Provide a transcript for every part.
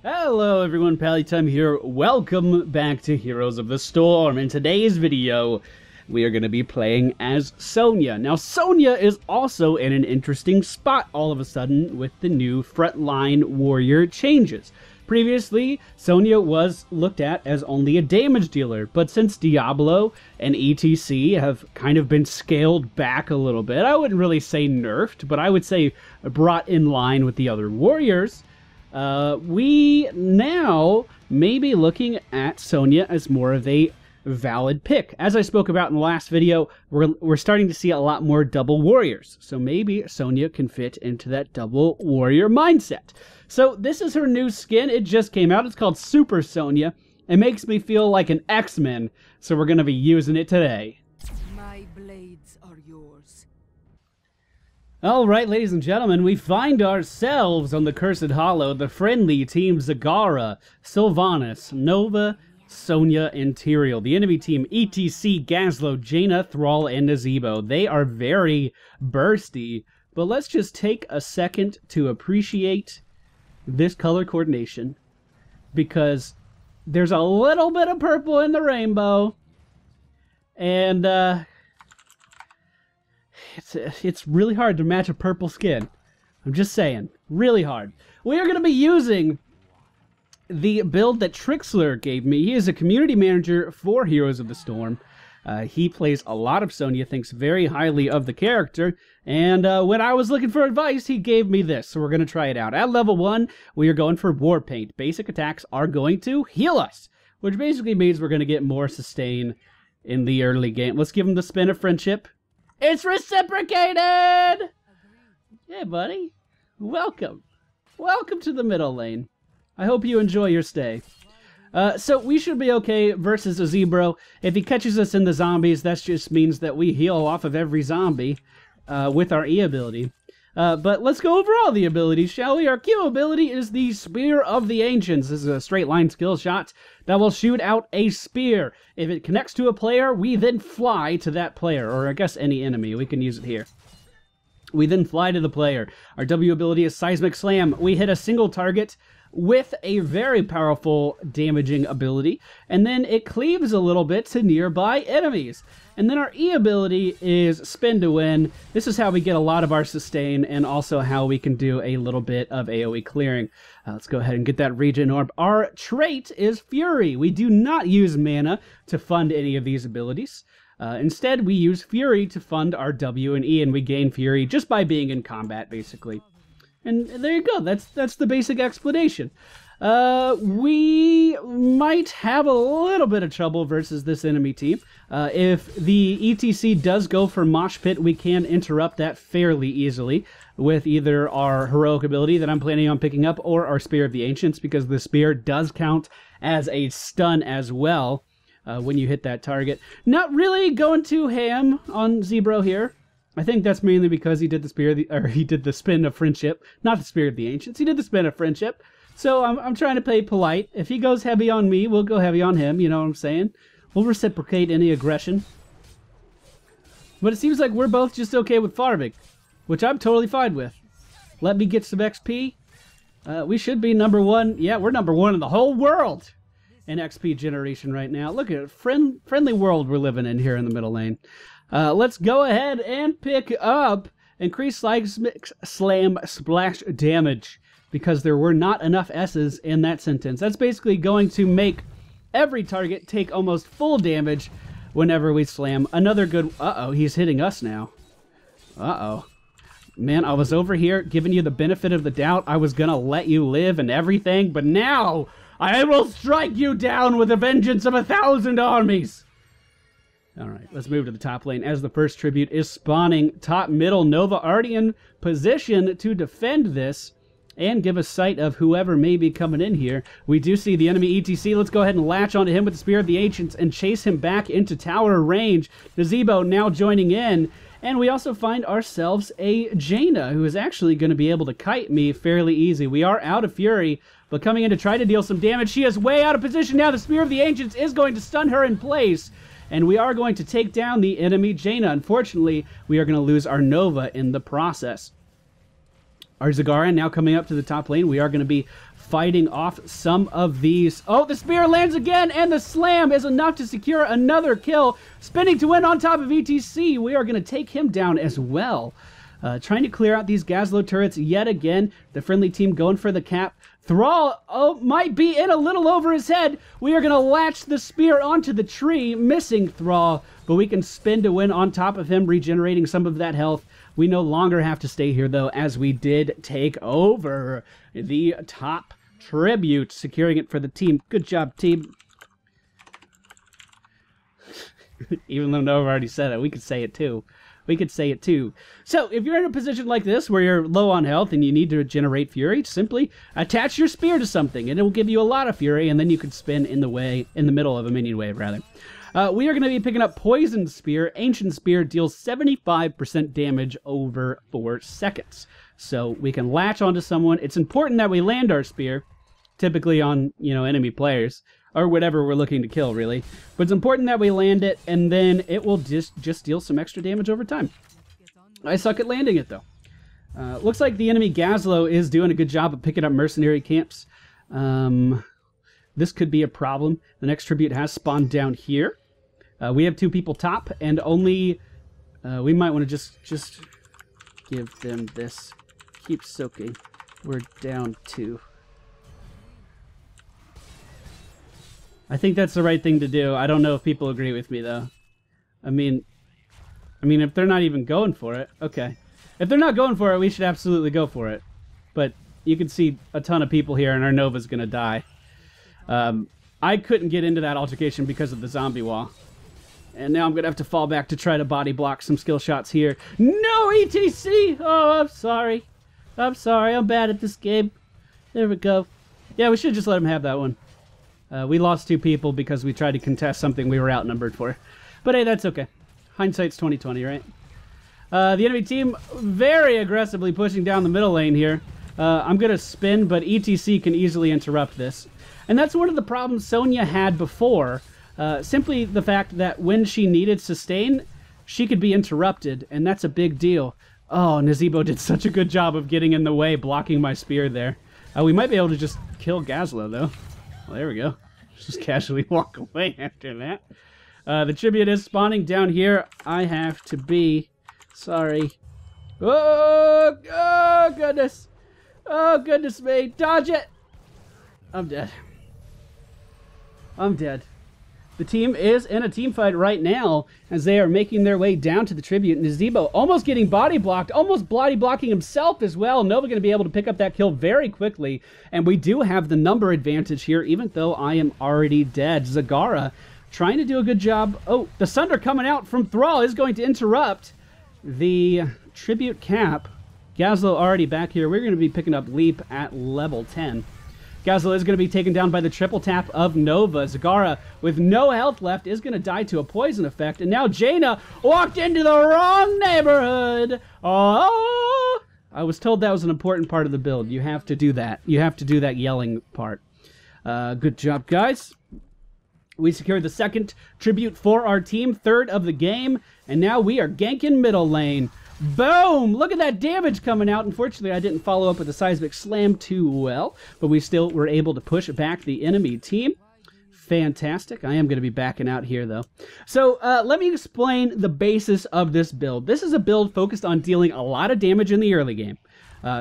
Hello everyone, Pallytime here. Welcome back to Heroes of the Storm. In today's video, we are going to be playing as Sonya. Now, Sonya is also in an interesting spot all of a sudden with the new frontline warrior changes. Previously, Sonya was looked at as only a damage dealer, but since Diablo and ETC have kind of been scaled back a little bit, I wouldn't really say nerfed, but I would say brought in line with the other warriors, we now may be looking at Sonya as more of a valid pick. As I spoke about in the last video, we're starting to see a lot more double warriors. So maybe Sonya can fit into that double warrior mindset. So this is her new skin. It just came out. It's called Super Sonya. It makes me feel like an X-Men, so we're going to be using it today. My blades are yours. Alright, ladies and gentlemen, we find ourselves on the Cursed Hollow, the friendly team Zagara, Sylvanas, Nova, Sonya, and Tyrael. The enemy team ETC, Gazlo, Jaina, Thrall, and Nazebo. They are very bursty, but let's just take a second to appreciate this color coordination, because there's a little bit of purple in the rainbow, and it's really hard to match a purple skin. I'm just saying, really hard. We are going to be using the build that Trixler gave me. He is a community manager for Heroes of the Storm. He plays a lot of Sonya, thinks very highly of the character, and when I was looking for advice, he gave me this, so we're going to try it out. At level 1, we are going for War Paint. Basic attacks are going to heal us, which basically means we're going to get more sustain in the early game. Let's give him the spin of friendship. It's reciprocated! Hey, buddy. Welcome. Welcome to the middle lane. I hope you enjoy your stay. So we should be okay versus a Zebro. If he catches us in the zombies, that just means that we heal off of every zombie with our E ability. But let's go over all the abilities, shall we? Our Q ability is the Spear of the Ancients. This is a straight line skill shot that will shoot out a spear. If it connects to a player, we then fly to that player, or I guess any enemy. We can use it here. We then fly to the player. Our W ability is Seismic Slam. We hit a single target with a very powerful damaging ability, and then it cleaves a little bit to nearby enemies. And then our E ability is Spin to Win. This is how we get a lot of our sustain, and also how we can do a little bit of AoE clearing. Let's go ahead and get that Regen Orb. Our trait is Fury. We do not use mana to fund any of these abilities. Instead, we use Fury to fund our W and E, and we gain Fury just by being in combat, basically. And there you go. That's the basic explanation. We might have a little bit of trouble versus this enemy team. If the ETC does go for Mosh Pit, we can interrupt that fairly easily with either our heroic ability that I'm planning on picking up, or our Spear of the Ancients, because the Spear does count as a stun as well when you hit that target. Not really going too ham on Zebro here. I think that's mainly because he did the he did the spin of friendship, not the Spear of the Ancients. He did the spin of friendship. So I'm trying to play polite. If he goes heavy on me, we'll go heavy on him. You know what I'm saying? We'll reciprocate any aggression. But it seems like we're both just okay with farming, which I'm totally fine with. Let me get some XP. We should be number 1. Yeah, we're number 1 in the whole world in XP generation right now. Look at it, friendly world we're living in here in the middle lane. Let's go ahead and pick up increased slam splash damage, because there were not enough S's in that sentence. That's basically going to make every target take almost full damage whenever we slam. Another good... Uh-oh, he's hitting us now. Uh-oh. Man, I was over here giving you the benefit of the doubt. I was gonna let you live and everything, but now I will strike you down with the vengeance of 1,000 armies. Alright, let's move to the top lane as the first tribute is spawning top middle. Nova already in position to defend this and give a sight of whoever may be coming in here. We do see the enemy ETC. Let's go ahead and latch onto him with the Spear of the Ancients and chase him back into tower range. Nazebo now joining in. And we also find ourselves a Jaina, who is actually going to be able to kite me fairly easy. We are out of Fury, but coming in to try to deal some damage. She is way out of position now. The Spear of the Ancients is going to stun her in place. And we are going to take down the enemy Jaina. Unfortunately, we are going to lose our Nova in the process. Our Zagara now coming up to the top lane. We are going to be fighting off some of these. Oh, the spear lands again, and the slam is enough to secure another kill. Spinning to win on top of ETC. We are going to take him down as well. Trying to clear out these Gazlo turrets yet again. The friendly team going for the cap. Thrall might be in a little over his head. We are going to latch the spear onto the tree, missing Thrall, but we can spin to win on top of him, regenerating some of that health. We no longer have to stay here, though, as we did take over the top tribute, securing it for the team. Good job, team. Even though Nova already said it, we could say it too. We could say it too. So, if you're in a position like this, where you're low on health and you need to generate fury, simply attach your spear to something, and it will give you a lot of fury, and then you can spin in the middle of a minion wave, rather. We are going to be picking up Poison Spear. Ancient Spear deals 75% damage over 4 seconds. So, we can latch onto someone. It's important that we land our spear, typically on, enemy players, or whatever we're looking to kill, really. But it's important that we land it, and then it will just deal some extra damage over time. I suck at landing it, though. Looks like the enemy Gazlo is doing a good job of picking up mercenary camps. This could be a problem. The next tribute has spawned down here. We have 2 people top, and only... we might want to just give them this. Keep soaking. We're down 2. I think that's the right thing to do. I don't know if people agree with me, though. I mean, if they're not even going for it, okay. If they're not going for it, we should absolutely go for it. But you can see a ton of people here, and our Nova's going to die. I couldn't get into that altercation because of the zombie wall. And now I'm going to have to fall back to try to body block some skill shots here. No, ETC! Oh, I'm sorry. I'm sorry. I'm bad at this game. There we go. Yeah, we should just let him have that one. We lost 2 people because we tried to contest something we were outnumbered for. But hey, that's okay. Hindsight's 20/20, right? The enemy team very aggressively pushing down the middle lane here. I'm going to spin, but ETC can easily interrupt this. And that's one of the problems Sonya had before. Simply the fact that when she needed sustain, she could be interrupted, and that's a big deal. Oh, Nazeebo did such a good job of getting in the way, blocking my spear there. We might be able to just kill Gazlo, though. Well, there we go. Just casually walk away after that. The tribute is spawning down here. I have to be... Sorry. Oh, goodness. Oh, goodness me. Dodge it. I'm dead. I'm dead. The team is in a team fight right now as they are making their way down to the tribute. Nazeebo almost getting body blocked, almost body blocking himself as well. Nova going to be able to pick up that kill very quickly. And we do have the number advantage here, even though I am already dead. Zagara trying to do a good job. Oh, the Sunder coming out from Thrall is going to interrupt the tribute cap. Gazlo already back here. We're going to be picking up Leap at level 10. Gazlo is going to be taken down by the triple tap of Nova. Zagara, with no health left, is going to die to a poison effect. And now Jaina walked into the wrong neighborhood. Oh! I was told that was an important part of the build. You have to do that. You have to do that yelling part. Good job, guys. We secured the 2nd tribute for our team, 3rd of the game. And now we are ganking middle lane. Boom! Look at that damage coming out. Unfortunately, I didn't follow up with the seismic slam too well, but we still were able to push back the enemy team. Fantastic. I am going to be backing out here, though. So, let me explain the basis of this build. This is a build focused on dealing a lot of damage in the early game.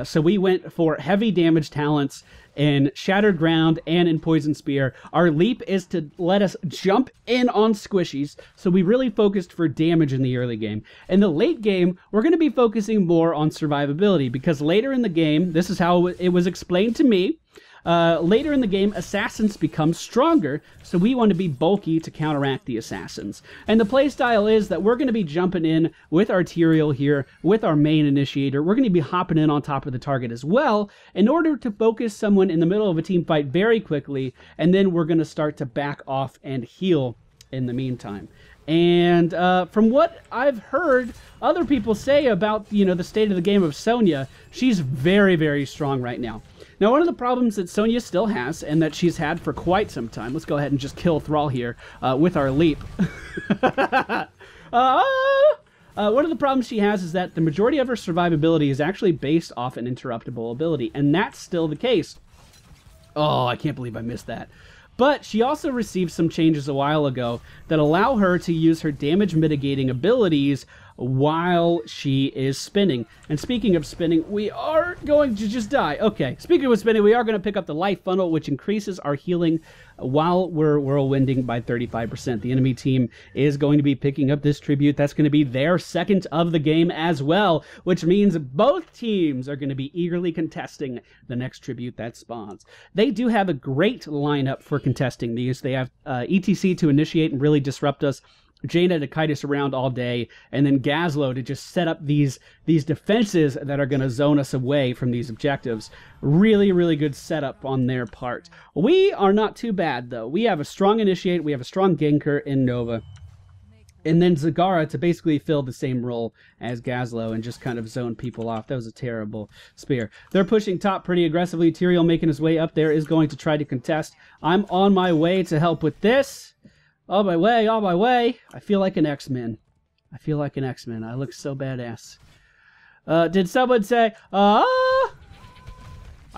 So we went for heavy damage talents in Shattered Ground and in Poison Spear. Our leap is to let us jump in on squishies, so we really focused for damage in the early game. In the late game, we're going to be focusing more on survivability, because later in the game, this is how it was explained to me, later in the game, assassins become stronger, so we want to be bulky to counteract the assassins. And the playstyle is that we're going to be jumping in with Arterial here, with our main initiator. We're going to be hopping in on top of the target as well, in order to focus someone in the middle of a team fight very quickly, and then we're going to start to back off and heal in the meantime. And from what I've heard other people say about, the state of the game of Sonya, she's very, very strong right now. Now, one of the problems that Sonya still has, and that she's had for quite some time, let's go ahead and just kill Thrall here with our leap. One of the problems she has is that the majority of her survivability is actually based off an interruptible ability, and that's still the case. Oh, I can't believe I missed that. But she also received some changes a while ago that allow her to use her damage mitigating abilities while she is spinning. And speaking of spinning, we are going to just die. Okay, speaking of spinning, we are going to pick up the life funnel, which increases our healing while we're whirlwinding by 35%. The enemy team is going to be picking up this tribute. That's going to be their second of the game as well, which means both teams are going to be eagerly contesting the next tribute that spawns. They do have a great lineup for contesting these. They have ETC to initiate and really disrupt us, Jaina to kite us around all day, and then Gazlo to just set up these defenses that are going to zone us away from these objectives. Really, really good setup on their part. We are not too bad, though. We have a strong initiate, we have a strong ganker in Nova, and then Zagara to basically fill the same role as Gazlo and just kind of zone people off. That was a terrible spear. They're pushing top pretty aggressively. Tyrael making his way up there is going to try to contest. I'm on my way to help with this. On my way, on my way. I feel like an X-Men. I feel like an X-Men. I look so badass. Did someone say, I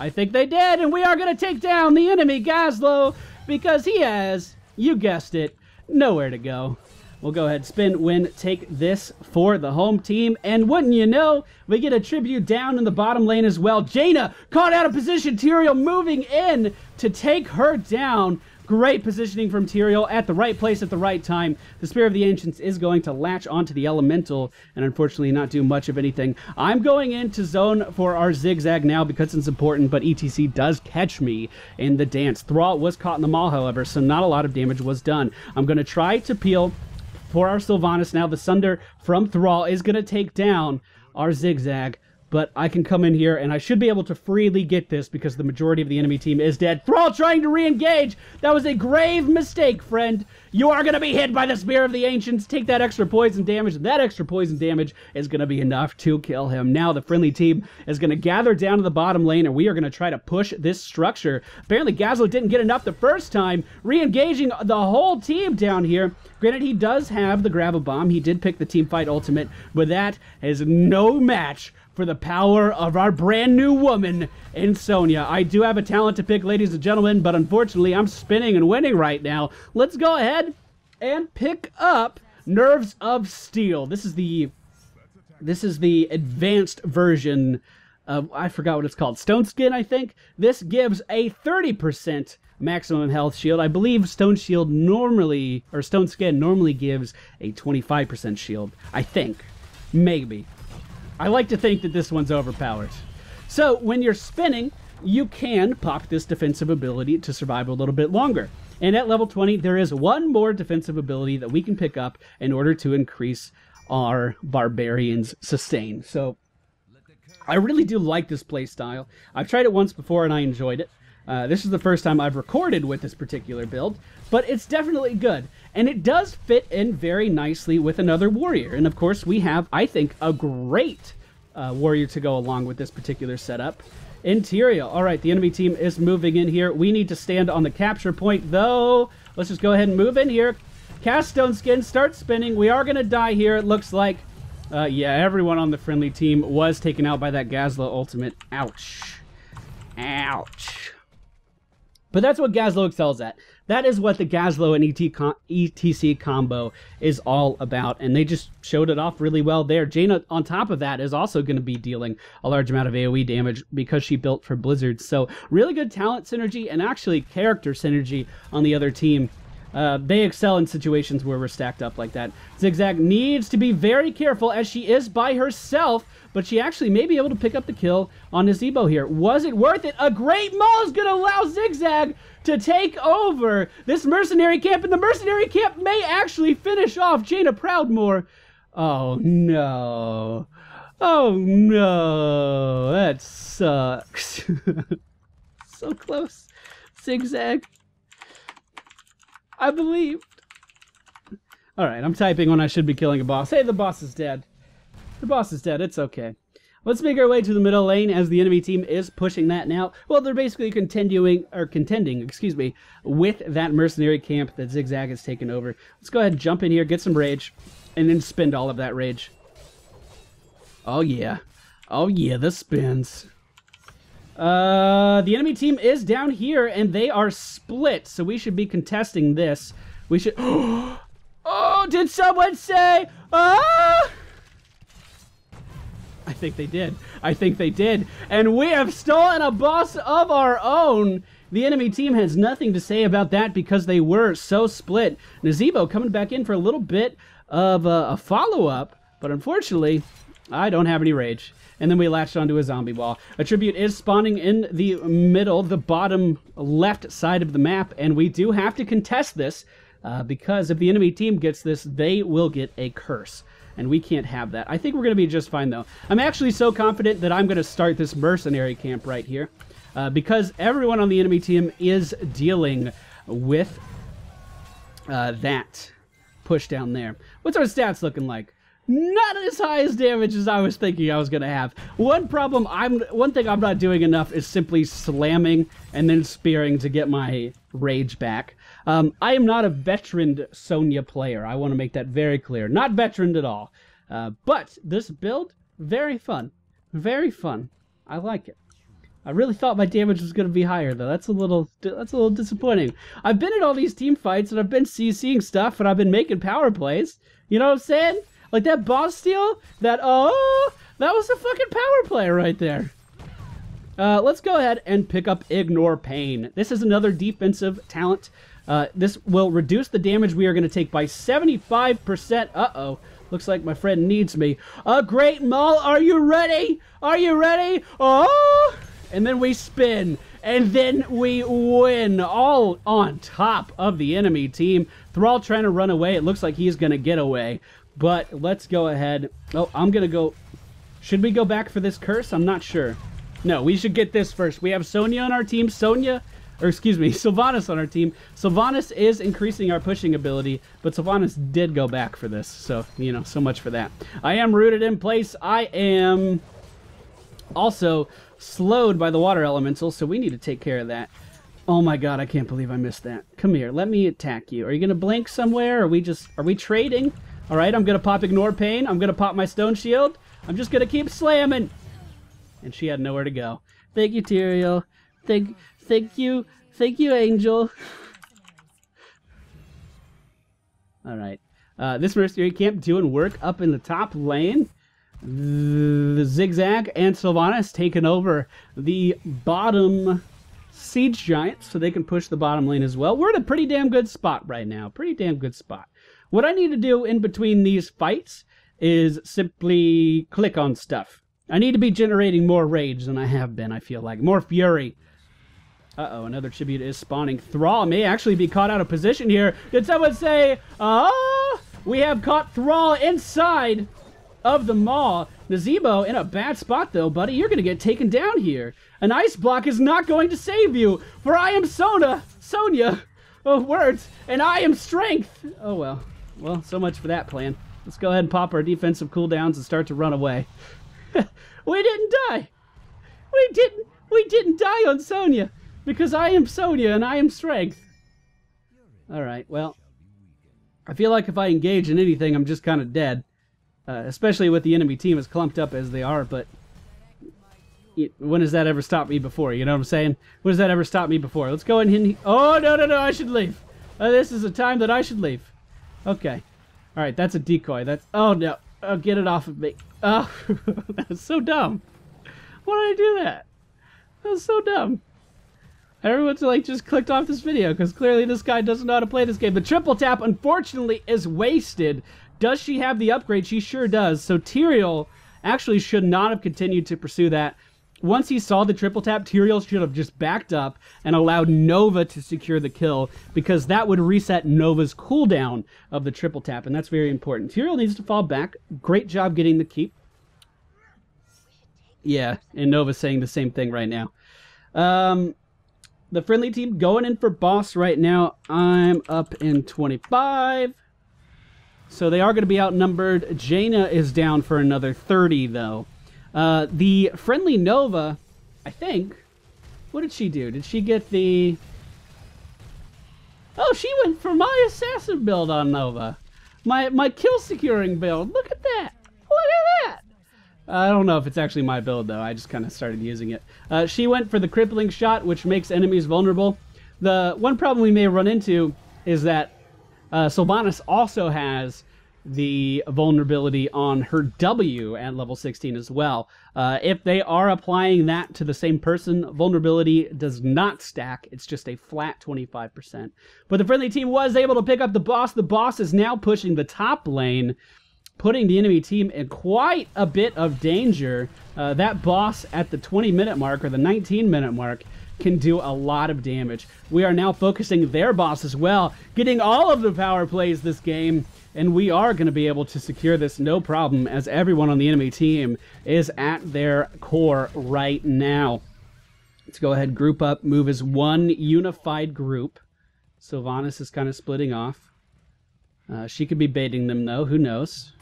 think they did, and we are going to take down the enemy Gazlo because he has, you guessed it, nowhere to go. We'll go ahead, spin, win, take this for the home team, and wouldn't you know, we get a tribute down in the bottom lane as well. Jaina caught out of position, Tyrael moving in to take her down. Great positioning from Tyrael at the right place at the right time. The Spear of the Ancients is going to latch onto the Elemental and unfortunately not do much of anything. I'm going into zone for our Zigzag now because it's important, but ETC does catch me in the dance. Thrall was caught in the maul, however, so not a lot of damage was done. I'm going to try to peel for our Sylvanas now. The Sunder from Thrall is going to take down our Zigzag, but I can come in here, and I should be able to freely get this because the majority of the enemy team is dead. Thrall trying to re-engage. That was a grave mistake, friend. You are going to be hit by the Spear of the Ancients. Take that extra poison damage, and that extra poison damage is going to be enough to kill him. Now the friendly team is going to gather down to the bottom lane, and we are going to try to push this structure. Apparently, Gazlo didn't get enough the first time, re-engaging the whole team down here. Granted, he does have the Gravel Bomb. He did pick the Teamfight Ultimate, but that is no match for the power of our brand new woman in Sonya. I do have a talent to pick, ladies and gentlemen, but unfortunately I'm spinning and winning right now. Let's go ahead and pick up Nerves of Steel. This is the advanced version of, I forgot what it's called, Stone Skin, I think. This gives a 30% maximum health shield. I believe Stone Skin normally gives a 25% shield. I think. Maybe. I like to think that this one's overpowered. So when you're spinning, you can pop this defensive ability to survive a little bit longer. And at level 20, there is one more defensive ability that we can pick up in order to increase our Barbarian's sustain. So I really do like this playstyle. I've tried it once before and I enjoyed it. This is the first time I've recorded with this particular build, but it's definitely good. And it does fit in very nicely with another warrior. And of course, we have, I think, a great warrior to go along with this particular setup. Tyrael. All right, the enemy team is moving in here. We need to stand on the capture point, though. Let's just go ahead and move in here. Cast Stone Skin, start spinning. We are going to die here, it looks like. Yeah, everyone on the friendly team was taken out by that Gazlo ultimate. Ouch. Ouch. But that's what Gazlo excels at. That is what the Gazlo and ETC combo is all about, and they just showed it off really well there. Jaina, on top of that, is also going to be dealing a large amount of AoE damage because she built for Blizzard. So really good talent synergy and actually character synergy on the other team. They excel in situations where we're stacked up like that. Zigzag needs to be very careful as she is by herself, but she actually may be able to pick up the kill on Nazebo here. Was it worth it? A great maul is going to allow Zigzag to take over this mercenary camp, and the mercenary camp may actually finish off Jaina Proudmoore. Oh, no. Oh, no. That sucks. So close. Zigzag. I believed. Alright, I'm typing when I should be killing a boss. Hey, the boss is dead. The boss is dead. It's okay. Let's make our way to the middle lane as the enemy team is pushing that now. Well, they're basically contending, with that mercenary camp that Zigzag has taken over. Let's go ahead and jump in here, get some rage, and then spend all of that rage. Oh, yeah. Oh, yeah, the spins. The enemy team is down here, and they are split, so we should be contesting this. We should... Oh, did someone say... Ah! I think they did. I think they did. And we have stolen a boss of our own. The enemy team has nothing to say about that because they were so split. Nazebo coming back in for a little bit of a follow-up, but unfortunately, I don't have any rage. And then we latched onto a zombie wall. A tribute is spawning in the middle, the bottom left side of the map, and we do have to contest this because if the enemy team gets this, they will get a curse. And we can't have that. I think we're going to be just fine, though. I'm actually so confident that I'm going to start this mercenary camp right here because everyone on the enemy team is dealing with that push down there. What's our stats looking like? Not as high as damage as I was thinking I was going to have. One thing I'm not doing enough is simply slamming and then spearing to get my rage back. I am not a veteran Sonya player. I want to make that very clear. Not veteran at all. But this build, very fun. Very fun. I like it. I really thought my damage was going to be higher, though. That's a little disappointing. I've been in all these team fights, and I've been CCing stuff, and I've been making power plays. You know what I'm saying? Like that boss steal, that was a fucking power play right there. Let's go ahead and pick up Ignore Pain. This is another defensive talent. This will reduce the damage we are going to take by 75%. Uh-oh. Looks like my friend needs me. A Great Maul, are you ready? Are you ready? Oh! And then we spin. And then we win. All on top of the enemy team. Thrall trying to run away. It looks like he's going to get away. But let's go ahead. Oh, I'm going to go. Should we go back for this curse? I'm not sure. No, we should get this first. We have Sonya on our team. Sylvanas on our team. Sylvanas is increasing our pushing ability, but Sylvanas did go back for this. So, you know, so much for that. I am rooted in place. I am also slowed by the water elemental, so we need to take care of that. Oh my god, I can't believe I missed that. Come here, let me attack you. Are you going to blink somewhere? Are we trading? All right, I'm going to pop Ignore Pain. I'm going to pop my Stone Shield. I'm just going to keep slamming. And she had nowhere to go. Thank you, Tyrael. Thank you, Angel. All right. This mercenary camp doing work up in the top lane. The Zigzag and Sylvanas taking over the bottom siege giants so they can push the bottom lane as well. We're in a pretty damn good spot right now. Pretty damn good spot. What I need to do in between these fights is simply click on stuff. I need to be generating more rage than I have been, I feel like. More fury. Uh-oh, another tribute is spawning. Thrall may actually be caught out of position here. Did someone say, we have caught Thrall inside of the maw. Nazebo in a bad spot, though, buddy. You're going to get taken down here. An ice block is not going to save you, for I am Sonya. Oh, words. And I am strength. Oh, well. Well, so much for that plan. Let's go ahead and pop our defensive cooldowns and start to run away. We didn't die. We didn't die on Sonya. Because I am Sonya and I am strength. Alright, well. I feel like if I engage in anything, I'm just kind of dead. Especially with the enemy team as clumped up as they are, but... when has that ever stopped me before? You know what I'm saying? When has that ever stopped me before? Let's go ahead and... Oh, no, I should leave. This is a time that I should leave. Okay. Alright, that's a decoy. That's... Oh, no. Oh, get it off of me. Oh, that's so dumb. Why did I do that? That was so dumb. Everyone's like just clicked off this video because clearly this guy doesn't know how to play this game. The triple tap, unfortunately, is wasted. Does she have the upgrade? She sure does. So Tyrael actually should not have continued to pursue that. Once he saw the triple tap, Tyrael should have just backed up and allowed Nova to secure the kill because that would reset Nova's cooldown of the triple tap, and that's very important. Tyrael needs to fall back. Great job getting the keep. Yeah, and Nova's saying the same thing right now. The friendly team going in for boss right now. I'm up in 25. So they are going to be outnumbered. Jaina is down for another 30, though. The friendly Nova, I think... What did she do? Did she get the... Oh, she went for my assassin build on Nova. My kill securing build. Look at that. Look at I don't know if it's actually my build, though. I just kind of started using it. She went for the crippling shot, which makes enemies vulnerable. The one problem we may run into is that Sylvanas also has the vulnerability on her W at level 16 as well. If they are applying that to the same person, vulnerability does not stack. It's just a flat 25%. But the friendly team was able to pick up the boss. The boss is now pushing the top lane, putting the enemy team in quite a bit of danger. That boss at the 20-minute mark, or the 19-minute mark, can do a lot of damage. We are now focusing their boss as well, getting all of the power plays this game, and we are going to be able to secure this no problem, as everyone on the enemy team is at their core right now. Let's go ahead, group up, move as one unified group. Sylvanas is kind of splitting off. She could be baiting them, though. Who knows?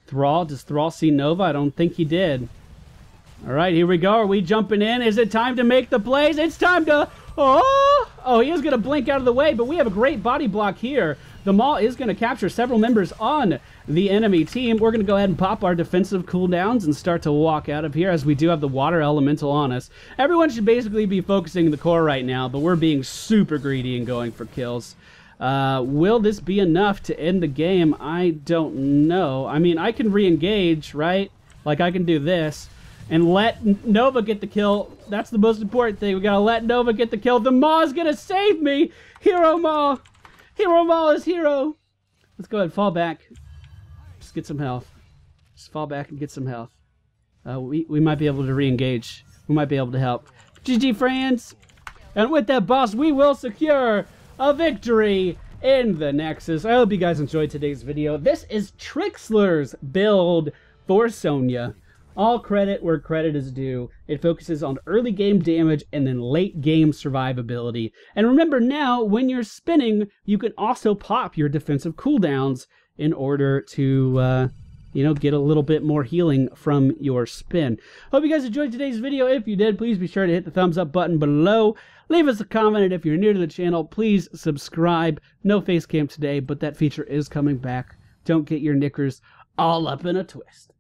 Thrall, does Thrall see Nova? I don't think he did. All right, here we go. Are we jumping in? Is it time to make the plays? It's time to... Oh, he is going to blink out of the way, but we have a great body block here. The Maul is going to capture several members on the enemy team. We're going to go ahead and pop our defensive cooldowns and start to walk out of here, as we do have the water elemental on us. Everyone should basically be focusing the core right now, but we're being super greedy and going for kills. Will this be enough to end the game? I don't know. I mean, I can re-engage, right? Like, I can do this and let Nova get the kill. That's the most important thing. We gotta let Nova get the kill. The Maw is gonna save me! Hero Maw! Hero Maw is hero! Let's go ahead and fall back. Just get some health. Just fall back and get some health. We might be able to re-engage. We might be able to help. GG, friends! And with that, boss, we will secure a victory in the Nexus. I hope you guys enjoyed today's video. This is Trixler's build for Sonya. All credit where credit is due. It focuses on early game damage and then late game survivability. And remember, now when you're spinning, you can also pop your defensive cooldowns in order to get a little bit more healing from your spin. Hope you guys enjoyed today's video. If you did, please be sure to hit the thumbs up button below. Leave us a comment, and if you're new to the channel, please subscribe. No face cam today, but that feature is coming back. Don't get your knickers all up in a twist.